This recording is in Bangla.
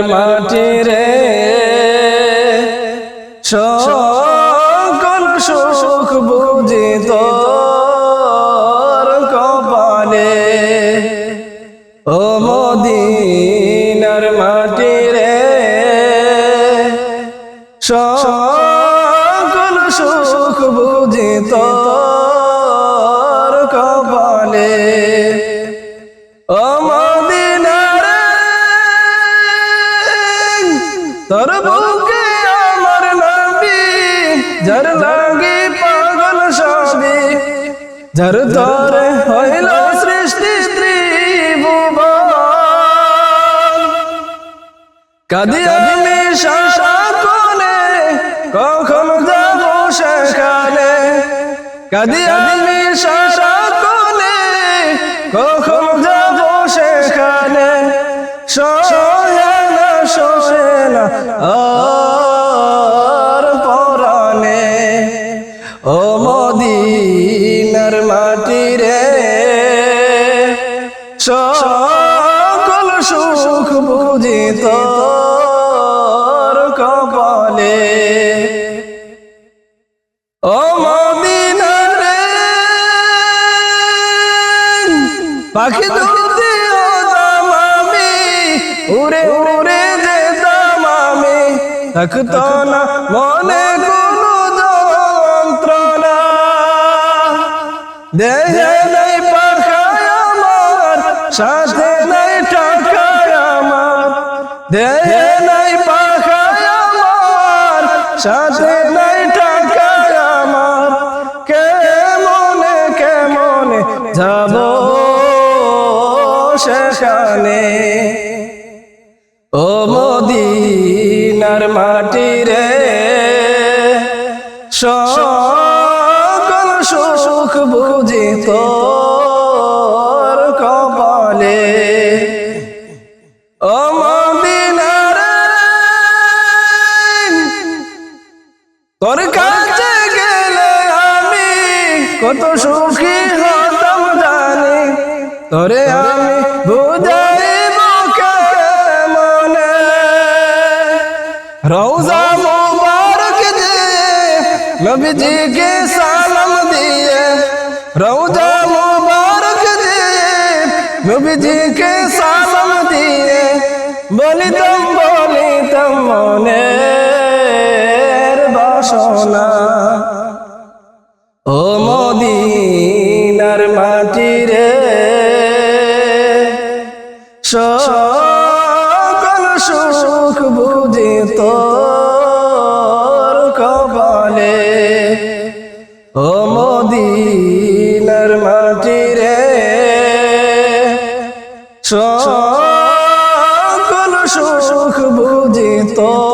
মাটি রে সকল সুখ বুঝি তোর কপালে ও মদিনার মাটি রে সকল সুখ বুঝি তোর কপালে ও মদিনার তোর বুকে আমার নবী যার লাগি পাগল সবই যার তরে হইল সৃষ্টি ত্রিভুবন কাঁদি আমি শাসকনে কখন যাব সেখানে কাঁদি আমি শাসকনে কখন যাব সেখানে সোহেলা আর পরানে ও মদিনার মাটি রে সকল সুখ বুঝি তোর কপালে ও মদিনার রে পাখি দুটি উড়ে উড়ে যেতাম আমি থাকতো না মনে কোনো যন্ত্রণা দেহে নাই পাখায় আমার সাথে নাই টাকায় আমার দেহে নাই পাখায় আমার সাথে নাই টাকায় আমার কেমনে কেমনে যাব সেখানে ও মদিনার মাটি রে সকল সুখ বুঝি তোর কপালে ও মদিনার তোর কাছে গেলে আমি কত সুখী হতাম জানি তোরে আমি বুঝাইব কেমনে রওজা মুবারক দিয়ে নবীজিকে সালাম দিয়ে রওজা মুবারক দিয়ে নবীজিকে সালাম দিয়ে বলিতাম মনের বাসনা ও মদিনার মাটি রে সকল সুখ বুঝি তোর কপালে ও মদিনার মাটি রে সকল সুখ বুঝি তোর